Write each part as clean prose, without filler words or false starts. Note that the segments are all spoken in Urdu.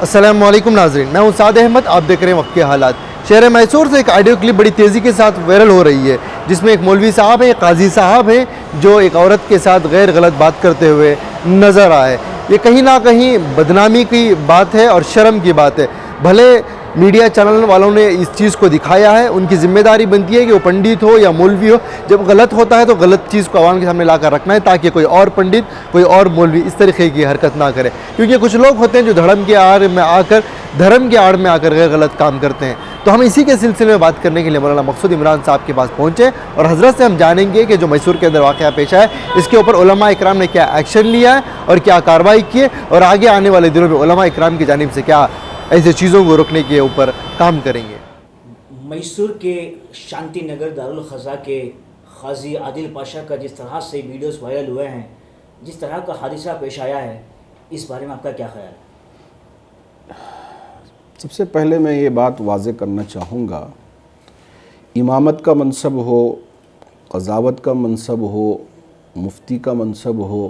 السلام علیکم ناظرین، میں ہوں سعد احمد، آپ دیکھ رہے ہیں وقت کے حالات۔ شہر میسور سے ایک آڈیو کلپ بڑی تیزی کے ساتھ وائرل ہو رہی ہے، جس میں ایک مولوی صاحب ہیں، قاضی صاحب ہیں، جو ایک عورت کے ساتھ غیر غلط بات کرتے ہوئے نظر آئے۔ یہ کہیں نہ کہیں بدنامی کی بات ہے اور شرم کی بات ہے۔ بھلے میڈیا چینل والوں نے اس چیز کو دکھایا ہے، ان کی ذمہ داری بنتی ہے کہ وہ پنڈت ہو یا مولوی ہو، جب غلط ہوتا ہے تو غلط چیز کو عوام کے سامنے لا کر رکھنا ہے، تاکہ کوئی اور پنڈت، کوئی اور مولوی اس طریقے کی حرکت نہ کرے۔ کیونکہ کچھ لوگ ہوتے ہیں جو دھرم کے آڑ میں آ کر غیر غلط کام کرتے ہیں۔ تو ہم اسی کے سلسلے میں بات کرنے کے لیے مولانا مقصود عمران صاحب کے پاس پہنچے اور حضرت سے ہم جانیں گے کہ جو میسور کے اندر واقعہ پیش آیا ہے، اس کے اوپر علماء اکرام نے کیا ایکشن لیا ہے اور کیا کارروائی کی ہے، اور آگے آنے والے دنوں میں علماء اکرام کی جانب سے کیا ایسے چیزوں کو روکنے کے اوپر کام کریں گے۔ میسور کے شانتی نگر دارالخضا کے قاضی عادل پاشا کا جس طرح سے ویڈیوز وائرل ہوئے ہیں، جس طرح کا حادثہ پیش آیا ہے، اس بارے میں آپ کا کیا خیال ہے؟ سب سے پہلے میں یہ بات واضح کرنا چاہوں گا، امامت کا منصب ہو، قضاوت کا منصب ہو، مفتی کا منصب ہو،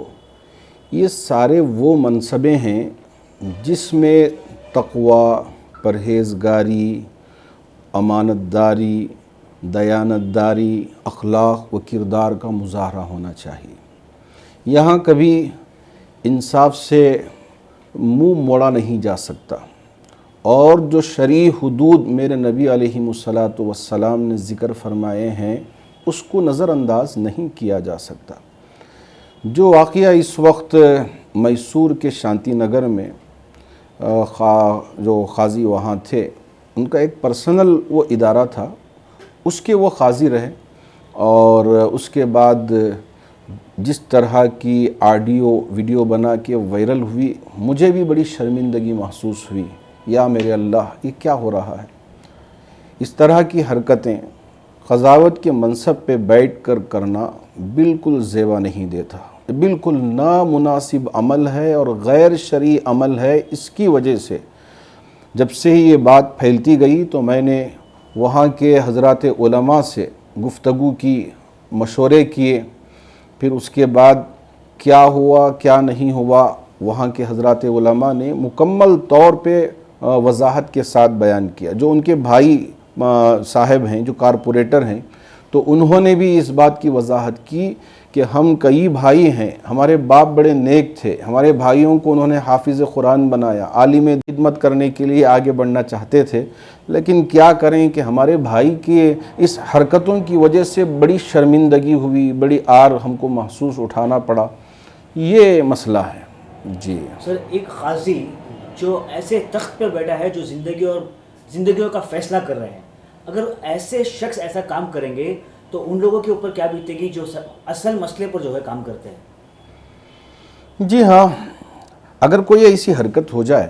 یہ سارے وہ منصبیں ہیں جس میں تقوی، پرہیزگاری، امانت داری، دیانت داری، اخلاق و کردار کا مظاہرہ ہونا چاہیے۔ یہاں کبھی انصاف سے منہ موڑا نہیں جا سکتا، اور جو شرعی حدود میرے نبی علیہ السلام نے ذکر فرمائے ہیں اس کو نظر انداز نہیں کیا جا سکتا۔ جو واقعہ اس وقت میسور کے شانتی نگر میں جو قاضی وہاں تھے، ان کا ایک پرسنل وہ ادارہ تھا، اس کے وہ قاضی رہے، اور اس کے بعد جس طرح کی آڈیو ویڈیو بنا کے وائرل ہوئی، مجھے بھی بڑی شرمندگی محسوس ہوئی۔ یا میرے اللہ، یہ کیا ہو رہا ہے؟ اس طرح کی حرکتیں قضاوت کے منصب پہ بیٹھ کر کرنا بالکل زیبا نہیں دیتا، بالکل نامناسب عمل ہے اور غیر شرعی عمل ہے۔ اس کی وجہ سے جب سے ہی یہ بات پھیلتی گئی تو میں نے وہاں کے حضرات علماء سے گفتگو کی، مشورے کیے، پھر اس کے بعد کیا ہوا کیا نہیں ہوا وہاں کے حضرات علماء نے مکمل طور پہ وضاحت کے ساتھ بیان کیا۔ جو ان کے بھائی صاحب ہیں، جو کارپوریٹر ہیں، تو انہوں نے بھی اس بات کی وضاحت کی کہ ہم کئی بھائی ہیں، ہمارے باپ بڑے نیک تھے، ہمارے بھائیوں کو انہوں نے حافظ قرآن بنایا، عالم خدمت کرنے کے لیے آگے بڑھنا چاہتے تھے، لیکن کیا کریں کہ ہمارے بھائی کی اس حرکتوں کی وجہ سے بڑی شرمندگی ہوئی، بڑی آر ہم کو محسوس اٹھانا پڑا۔ یہ مسئلہ ہے۔ جی سر، ایک قاضی جو ایسے تخت پر بیٹھا ہے، جو زندگیوں کا فیصلہ کر رہے ہیں، اگر ایسے شخص ایسا کام کریں گے تو ان لوگوں کے اوپر کیا بیتے گی جو اصل مسئلے پر جو ہے کام کرتے ہیں؟ جی ہاں، اگر کوئی ایسی حرکت ہو جائے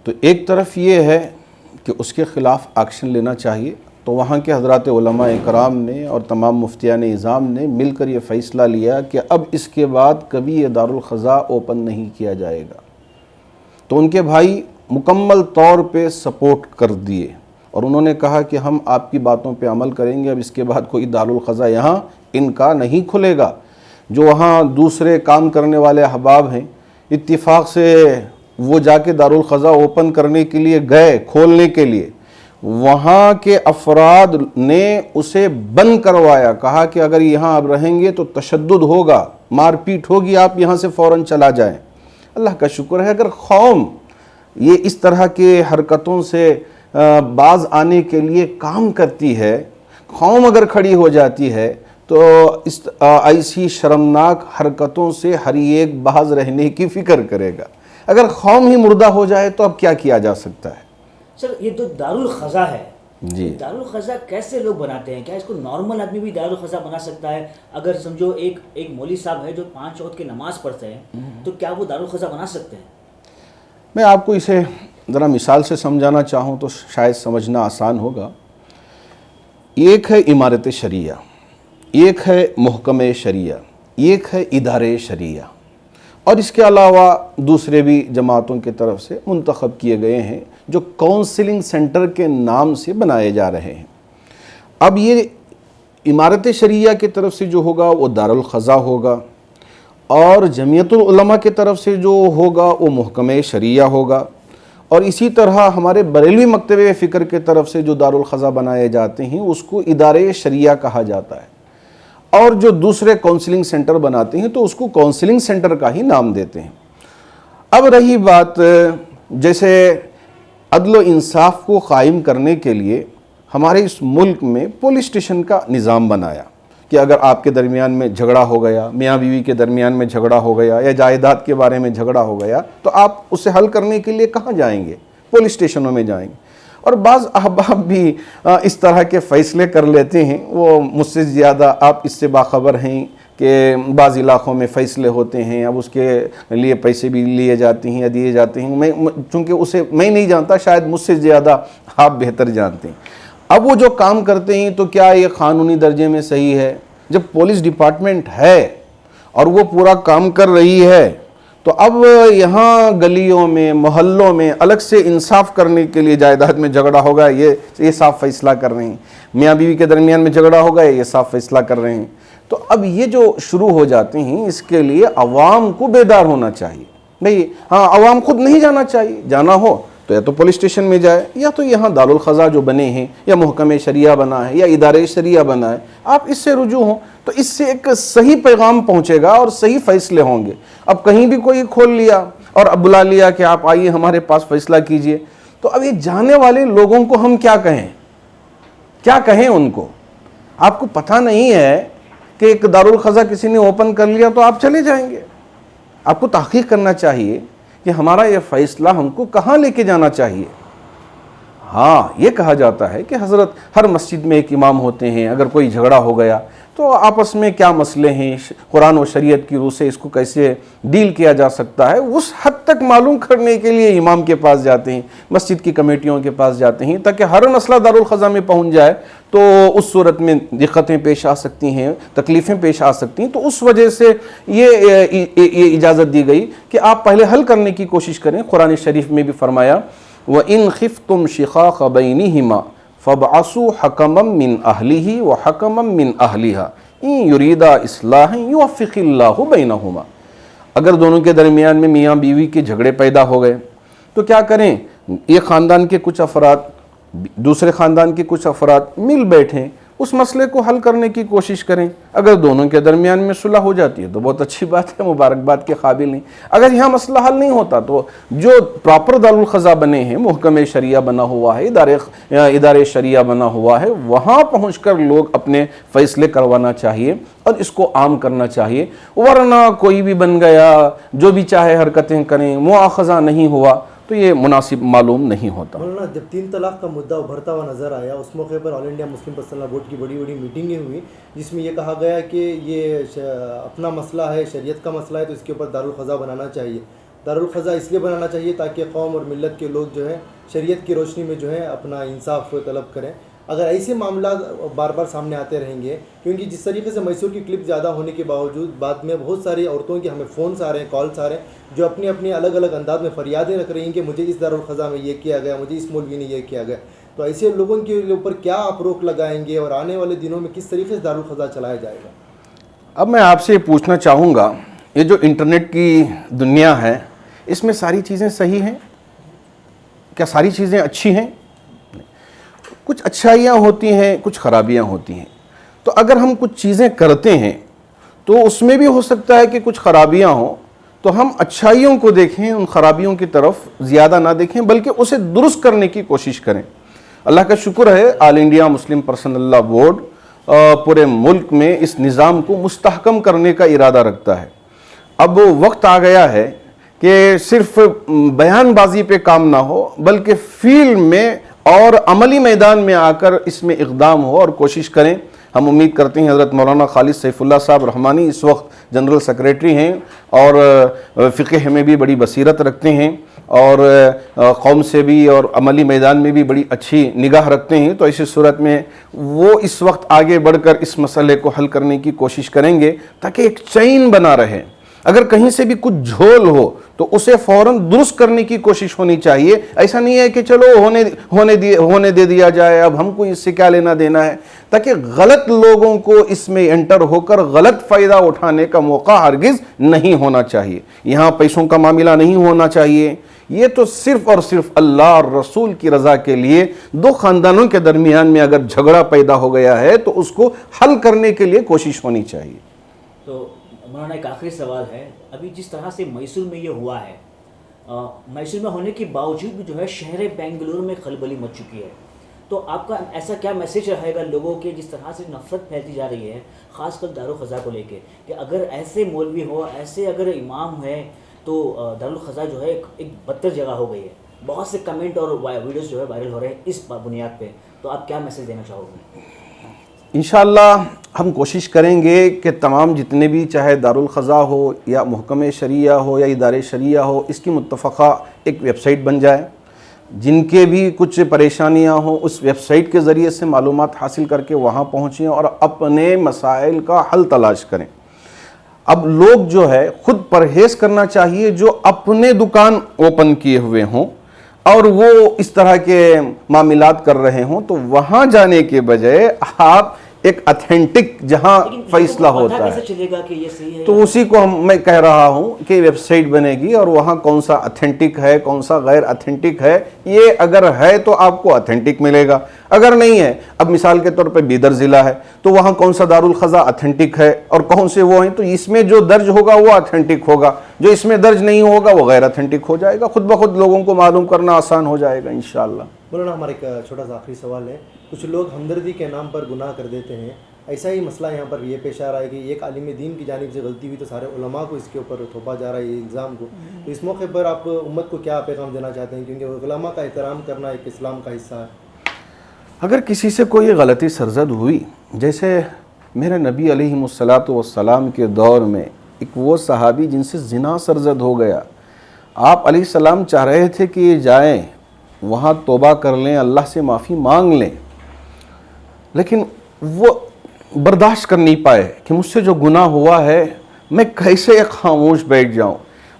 تو ایک طرف یہ ہے کہ اس کے خلاف ایکشن لینا چاہیے۔ تو وہاں کے حضرات علماء اکرام نے اور تمام مفتیان اعظام نے مل کر یہ فیصلہ لیا کہ اب اس کے بعد کبھی یہ دارالخضا اوپن نہیں کیا جائے گا۔ تو ان کے بھائی مکمل طور پہ سپورٹ کر دیے اور انہوں نے کہا کہ ہم آپ کی باتوں پہ عمل کریں گے، اب اس کے بعد کوئی دارالخضا یہاں ان کا نہیں کھلے گا۔ جو وہاں دوسرے کام کرنے والے احباب ہیں، اتفاق سے وہ جا کے دارالخضا اوپن کرنے کے لیے گئے، کھولنے کے لیے، وہاں کے افراد نے اسے بند کروایا، کہا کہ اگر یہاں اب رہیں گے تو تشدد ہوگا، مار پیٹ ہوگی، آپ یہاں سے فوراً چلا جائیں۔ اللہ کا شکر ہے، اگر قوم یہ اس طرح کے حرکتوں سے باز آنے کے لیے کام کرتی ہے، قوم اگر کھڑی ہو جاتی ہے، تو اس ایسی شرمناک حرکتوں سے ہر ایک باز رہنے کی فکر کرے گا۔ اگر قوم ہی مردہ ہو جائے تو اب کیا کیا جا سکتا ہے؟ سر، یہ تو دارالخضا ہے، جی، دارالخضا کیسے لوگ بناتے ہیں؟ کیا اس کو نارمل آدمی بھی دارالخضا بنا سکتا ہے؟ اگر سمجھو ایک مولوی صاحب ہے جو 5 وقت کی نماز پڑھتے ہیں، تو کیا وہ دارالخضا بنا سکتے ہیں؟ میں آپ کو اسے ذرا مثال سے سمجھانا چاہوں تو شاید سمجھنا آسان ہوگا۔ ایک ہے عمارت شریعہ، ایک ہے محکمہ شریعہ، ایک ہے ادارے شریعہ، اور اس کے علاوہ دوسرے بھی جماعتوں کی طرف سے منتخب کیے گئے ہیں جو کونسلنگ سینٹر کے نام سے بنائے جا رہے ہیں۔ اب یہ عمارت شریعہ کی طرف سے جو ہوگا وہ دارالخضا ہوگا، اور جمعیت العلماء کی طرف سے جو ہوگا وہ محکمہ شریعہ ہوگا۔ اور اسی طرح ہمارے بریلوی مکتب فکر کے طرف سے جو دارالخزا بنائے جاتے ہیں اس کو ادارے شریعہ کہا جاتا ہے، اور جو دوسرے کونسلنگ سینٹر بناتے ہیں تو اس کو کونسلنگ سینٹر کا ہی نام دیتے ہیں۔ اب رہی بات جیسے عدل و انصاف کو قائم کرنے کے لیے ہمارے اس ملک میں پولیس اسٹیشن کا نظام بنایا کہ اگر آپ کے درمیان میں جھگڑا ہو گیا، میاں بیوی کے درمیان میں جھگڑا ہو گیا یا جائیداد کے بارے میں جھگڑا ہو گیا تو آپ اسے حل کرنے کے لیے کہاں جائیں گے؟ پولیس اسٹیشنوں میں جائیں گے۔ اور بعض احباب بھی اس طرح کے فیصلے کر لیتے ہیں، وہ مجھ سے زیادہ آپ اس سے باخبر ہیں کہ بعض علاقوں میں فیصلے ہوتے ہیں، اب اس کے لیے پیسے بھی لیے جاتے ہیں یا دیے جاتے ہیں، چونکہ اسے میں نہیں جانتا، شاید مجھ سے زیادہ آپ بہتر جانتے ہیں۔ اب وہ جو کام کرتے ہیں تو کیا یہ قانونی درجے میں صحیح ہے؟ جب پولیس ڈپارٹمنٹ ہے اور وہ پورا کام کر رہی ہے تو اب یہاں گلیوں میں محلوں میں الگ سے انصاف کرنے کے لیے جائیداد میں جھگڑا ہوگا یہ صاف فیصلہ کر رہے ہیں، میاں بیوی کے درمیان میں جھگڑا ہوگا یہ صاف فیصلہ کر رہے ہیں۔ تو اب یہ جو شروع ہو جاتے ہیں اس کے لیے عوام کو بیدار ہونا چاہیے۔ بھئی ہاں، عوام خود نہیں جانا چاہیے، جانا ہو تو یا تو پولیس اسٹیشن میں جائے یا تو یہاں دارالخزا جو بنے ہیں یا محکمہ شریعہ بنا ہے یا ادارے شریعہ بنا ہے، آپ اس سے رجوع ہوں تو اس سے ایک صحیح پیغام پہنچے گا اور صحیح فیصلے ہوں گے۔ اب کہیں بھی کوئی کھول لیا اور اب بلا لیا کہ آپ آئیے ہمارے پاس فیصلہ کیجئے، تو اب یہ جانے والے لوگوں کو ہم کیا کہیں ان کو؟ آپ کو پتہ نہیں ہے کہ ایک دارالخزا کسی نے اوپن کر لیا تو آپ چلے جائیں گے۔ آپ کو تحقیق کرنا چاہیے کہ ہمارا یہ فیصلہ ہم کو کہاں لے کے جانا چاہیے۔ ہاں، یہ کہا جاتا ہے کہ حضرت ہر مسجد میں ایک امام ہوتے ہیں، اگر کوئی جھگڑا ہو گیا تو آپس میں کیا مسئلے ہیں، قرآن و شریعت کی روح سے اس کو کیسے ڈیل کیا جا سکتا ہے، اس حد تک معلوم کرنے کے لیے امام کے پاس جاتے ہیں، مسجد کی کمیٹیوں کے پاس جاتے ہیں، تاکہ ہر مسئلہ دارالخزا میں پہنچ جائے تو اس صورت میں دقتیں پیش آ سکتی ہیں، تکلیفیں پیش آ سکتی ہیں۔ تو اس وجہ سے یہ اجازت دی گئی کہ آپ پہلے حل کرنے کی کوشش کریں۔ قرآن شریف میں بھی فرمایا وَإِنْ خِفْتُمْ شِقَاقَ بَيْنِهِمَا فَابْعَثُوا حَكَمًا مِّنْ أَهْلِهِ وَحَكَمًا مِّنْ أَهْلِهَا إِنْ يُرِيدَا إِصْلَاحًا يُوَفِّقِ اللَّهُ بَيْنَهُمَا۔ اگر دونوں کے درمیان میں میاں بیوی کے جھگڑے پیدا ہو گئے تو کیا کریں؟ ایک خاندان کے کچھ افراد دوسرے خاندان کے کچھ افراد مل بیٹھیں، اس مسئلے کو حل کرنے کی کوشش کریں۔ اگر دونوں کے درمیان میں صلح ہو جاتی ہے تو بہت اچھی بات ہے، مبارکباد کے قابل نہیں۔ اگر یہاں مسئلہ حل نہیں ہوتا تو جو پراپر دارالخزا بنے ہیں، محکمہ شریعہ بنا ہوا ہے، ادارے شریعہ بنا ہوا ہے، وہاں پہنچ کر لوگ اپنے فیصلے کروانا چاہیے اور اس کو عام کرنا چاہیے، ورنہ کوئی بھی بن گیا جو بھی چاہے حرکتیں کریں، مواخذہ نہیں ہوا تو یہ مناسب معلوم نہیں ہوتا۔ مولانا، جب 3 طلاق کا مدعا ابھرتا ہوا نظر آیا، اس موقع پر آل انڈیا مسلم پرسنل لا بورڈ کی بڑی میٹنگیں ہوئی جس میں یہ کہا گیا کہ یہ اپنا مسئلہ ہے، شریعت کا مسئلہ ہے، تو اس کے اوپر دارالخزا بنانا چاہیے۔ دارالخزا اس لیے بنانا چاہیے تاکہ قوم اور ملت کے لوگ جو ہے شریعت کی روشنی میں جو ہے اپنا انصاف طلب کریں۔ اگر ایسے معاملات بار بار سامنے آتے رہیں گے، کیونکہ جس طریقے سے میسور کی کلپ زیادہ ہونے کے باوجود بعد میں بہت ساری عورتوں کی ہمیں فونز آ رہے ہیں، کالز آ رہے ہیں، جو اپنی اپنی الگ الگ انداز میں فریادیں رکھ رہی ہیں کہ مجھے اس دارالخزا میں یہ کیا گیا، مجھے اس مولوی نے یہ کیا گیا، تو ایسے لوگوں کے اوپر کیا آپ روک لگائیں گے اور آنے والے دنوں میں کس طریقے سے دارالخزا چلایا جائے گا؟ اب میں آپ سے یہ پوچھنا چاہوں گا، یہ جو انٹرنیٹ کی دنیا ہے اس میں ساری چیزیں صحیح ہیں؟ کیا ساری چیزیں اچھی ہیں؟ کچھ اچھائیاں ہوتی ہیں، کچھ خرابیاں ہوتی ہیں۔ تو اگر ہم کچھ چیزیں کرتے ہیں تو اس میں بھی ہو سکتا ہے کہ کچھ خرابیاں ہوں، تو ہم اچھائیوں کو دیکھیں، ان خرابیوں کی طرف زیادہ نہ دیکھیں، بلکہ اسے درست کرنے کی کوشش کریں۔ اللہ کا شکر ہے آل انڈیا مسلم پرسنل لا بورڈ پورے ملک میں اس نظام کو مستحکم کرنے کا ارادہ رکھتا ہے۔ اب وقت آ گیا ہے کہ صرف بیان بازی پہ کام نہ ہو، بلکہ فیلڈ میں اور عملی میدان میں آ کر اس میں اقدام ہو اور کوشش کریں۔ ہم امید کرتے ہیں حضرت مولانا خالد سیف اللہ صاحب رحمانی اس وقت جنرل سیکریٹری ہیں اور فقہ میں بھی بڑی بصیرت رکھتے ہیں اور قوم سے بھی اور عملی میدان میں بھی بڑی اچھی نگاہ رکھتے ہیں، تو ایسی صورت میں وہ اس وقت آگے بڑھ کر اس مسئلے کو حل کرنے کی کوشش کریں گے تاکہ ایک چین بنا رہے۔ اگر کہیں سے بھی کچھ جھول ہو تو اسے فوراً درست کرنے کی کوشش ہونی چاہیے۔ ایسا نہیں ہے کہ چلو ہونے دے دیا جائے، اب ہم کو اس سے کیا لینا دینا ہے، تاکہ غلط لوگوں کو اس میں انٹر ہو کر غلط فائدہ اٹھانے کا موقع ہرگز نہیں ہونا چاہیے۔ یہاں پیسوں کا معاملہ نہیں ہونا چاہیے، یہ تو صرف اور صرف اللہ اور رسول کی رضا کے لیے دو خاندانوں کے درمیان میں اگر جھگڑا پیدا ہو گیا ہے تو اس کو حل کرنے کے لیے کوشش ہونی چاہیے. تو مولانا ایک آخری سوال ہے، ابھی جس طرح سے میسور میں یہ ہوا ہے، میسور میں ہونے کے باوجود بھی جو ہے شہر بنگلور میں خلبلی مچ چکی ہے، تو آپ کا ایسا کیا میسیج رہے گا لوگوں کے، جس طرح سے نفرت پھیلتی جا رہی ہے خاص کر دارالخضا کو لے کے، کہ اگر ایسے مولوی ہو، ایسے اگر امام ہے تو دارالخضا جو ہے ایک بدتر جگہ ہو گئی ہے. بہت سے کمنٹ اور ویڈیوز جو ہے وائرل ہو رہے ہیں اس بنیاد پہ، تو آپ کیا میسیج دینا چاہو گے؟ انشاءاللہ ہم کوشش کریں گے کہ تمام جتنے بھی چاہے دارالخضا ہو یا محکمہ شریعہ ہو یا ادارے شریعہ ہو، اس کی متفقہ ایک ویب سائٹ بن جائے. جن کے بھی کچھ پریشانیاں ہوں اس ویب سائٹ کے ذریعے سے معلومات حاصل کر کے وہاں پہنچیں اور اپنے مسائل کا حل تلاش کریں. اب لوگ جو ہے خود پرہیز کرنا چاہیے، جو اپنے دکان اوپن کیے ہوئے ہوں اور وہ اس طرح کے معاملات کر رہے ہوں تو وہاں جانے کے بجائے آپ ایک اتھینٹک جہاں فیصلہ ہوتا ہے کیسے چلے گا کہ یہ صحیح ہے؟ تو اسی کو میں کہہ رہا ہوں کہ ویب سائٹ بنے گی اور وہاں کون سا اتھینٹک ہے کون سا غیر اتھینٹک ہے، یہ اگر ہے تو آپ کو اتھینٹک ملے گا، اگر نہیں ہے، اب مثال کے طور پہ بیدر ضلع ہے تو وہاں کون سا دارالخضا اتھینٹک ہے اور کون سے وہ ہیں، تو اس میں جو درج ہوگا وہ اتھینٹک ہوگا، جو اس میں درج نہیں ہوگا وہ غیر اتھینٹک ہو جائے گا. خود بخود لوگوں کو معلوم کرنا آسان ہو جائے گا انشاءاللہ. مولانا ہمارا ایک چھوٹا سا آخری سوال ہے، کچھ لوگ ہمدردی کے نام پر گناہ کر دیتے ہیں، ایسا ہی مسئلہ یہاں پر یہ پیش آ رہا ہے کہ ایک عالم دین کی جانب سے غلطی ہوئی تو سارے علماء کو اس کے اوپر تھوپا جا رہا ہے یہ الزام کو، تو اس موقع پر آپ امت کو کیا پیغام دینا چاہتے ہیں، کیونکہ علماء کا احترام کرنا ایک اسلام کا حصہ ہے؟ اگر کسی سے کوئی غلطی سرزد ہوئی، جیسے میرے نبی علیہ السلام کے دور میں ایک وہ صحابی جن سے زنا سرزد ہو گیا، آپ علیہ السلام چاہ رہے تھے کہ یہ جائیں وہاں توبہ کر لیں، اللہ سے معافی مانگ لیں، لیکن وہ برداشت کر نہیں پائے کہ مجھ سے جو گناہ ہوا ہے میں کیسے خاموش بیٹھ جاؤں.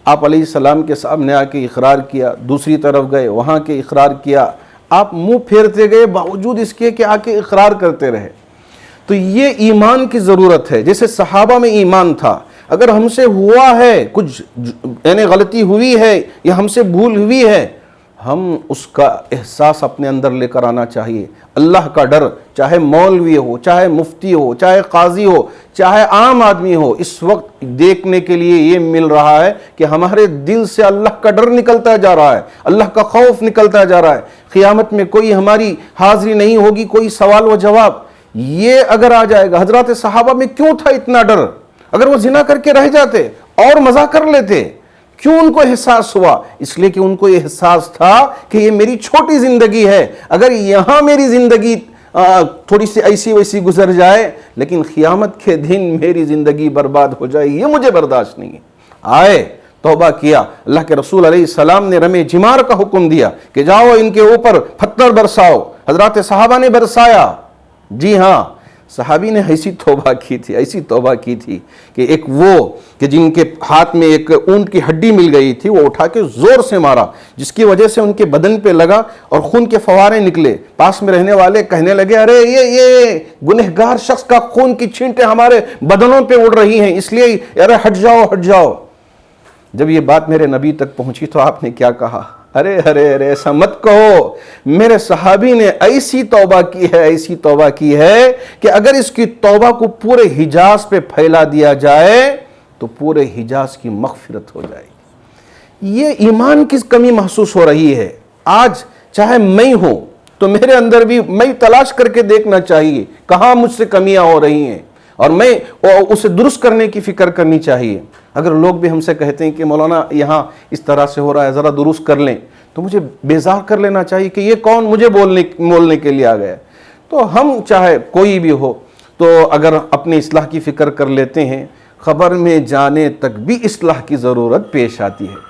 آپ علیہ السلام کے سامنے آ کے اقرار کیا، دوسری طرف گئے وہاں کے اقرار کیا، آپ منہ پھیرتے گئے باوجود اس کے کہ آ کے اقرار کرتے رہے. تو یہ ایمان کی ضرورت ہے، جیسے صحابہ میں ایمان تھا، اگر ہم سے ہوا ہے کچھ یعنی غلطی ہوئی ہے یا ہم سے بھول ہوئی ہے، ہم اس کا احساس اپنے اندر لے کر آنا چاہیے. اللہ کا ڈر، چاہے مولوی ہو، چاہے مفتی ہو، چاہے قاضی ہو، چاہے عام آدمی ہو، اس وقت دیکھنے کے لیے یہ مل رہا ہے کہ ہمارے دل سے اللہ کا ڈر نکلتا جا رہا ہے، اللہ کا خوف نکلتا جا رہا ہے. قیامت میں کوئی ہماری حاضری نہیں ہوگی، کوئی سوال و جواب. یہ اگر آ جائے گا، حضرات صحابہ میں کیوں تھا اتنا ڈر؟ اگر وہ زنا کر کے رہ جاتے اور مزہ کر لیتے، کیوں ان کو احساس ہوا؟ اس لیے کہ ان کو یہ احساس تھا کہ یہ میری چھوٹی زندگی ہے، اگر یہاں میری زندگی تھوڑی سی ایسی ویسی گزر جائے لیکن قیامت کے دن میری زندگی برباد ہو جائے، یہ مجھے برداشت نہیں ہے. آئے توبہ کیا، اللہ کے رسول علیہ السلام نے رمے جمار کا حکم دیا کہ جاؤ ان کے اوپر پتھر برساؤ. حضرات صحابہ نے برسایا. جی ہاں، صحابی نے ایسی توبہ کی تھی کہ ایک وہ کہ جن کے ہاتھ میں ایک اونٹ کی ہڈی مل گئی تھی، وہ اٹھا کے زور سے مارا، جس کی وجہ سے ان کے بدن پہ لگا اور خون کے فوارے نکلے. پاس میں رہنے والے کہنے لگے ارے یہ گنہگار شخص کا خون کی چھینٹیں ہمارے بدنوں پہ اڑ رہی ہیں، اس لیے ارے ہٹ جاؤ. جب یہ بات میرے نبی تک پہنچی تو آپ نے کیا کہا؟ ارے ایسا مت کہو، میرے صحابی نے ایسی توبہ کی ہے کہ اگر اس کی توبہ کو پورے حجاز پہ پھیلا دیا جائے تو پورے حجاز کی مغفرت ہو جائے گی. یہ ایمان کی کمی محسوس ہو رہی ہے. آج چاہے میں ہوں تو میرے اندر بھی میں تلاش کر کے دیکھنا چاہیے کہاں مجھ سے کمیاں ہو رہی ہیں اور میں اسے درست کرنے کی فکر کرنی چاہیے. اگر لوگ بھی ہم سے کہتے ہیں کہ مولانا یہاں اس طرح سے ہو رہا ہے ذرا درست کر لیں، تو مجھے بیزار کر لینا چاہیے کہ یہ کون مجھے بولنے کے لیے آ گیا. تو ہم چاہے کوئی بھی ہو تو اگر اپنی اصلاح کی فکر کر لیتے ہیں، خبر میں جانے تک بھی اصلاح کی ضرورت پیش آتی ہے.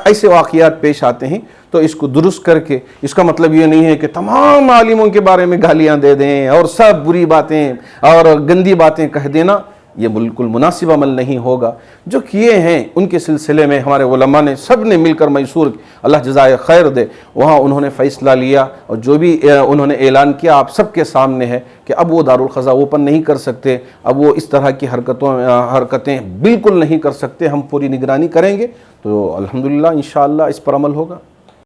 ایسے واقعات پیش آتے ہیں تو اس کو درست کر کے، اس کا مطلب یہ نہیں ہے کہ تمام عالموں کے بارے میں گالیاں دے دیں اور سب بری باتیں اور گندی باتیں کہہ دینا. یہ بالکل مناسب عمل نہیں ہوگا. جو کیے ہیں ان کے سلسلے میں ہمارے علماء نے سب نے مل کر میسور، اللہ جزائے خیر دے، وہاں انہوں نے فیصلہ لیا اور جو بھی انہوں نے اعلان کیا آپ سب کے سامنے ہے کہ اب وہ دارالقضاء اوپن نہیں کر سکتے، اب وہ اس طرح کی حرکتیں بالکل نہیں کر سکتے. ہم پوری نگرانی کریں گے تو الحمدللہ انشاءاللہ اس پر عمل ہوگا.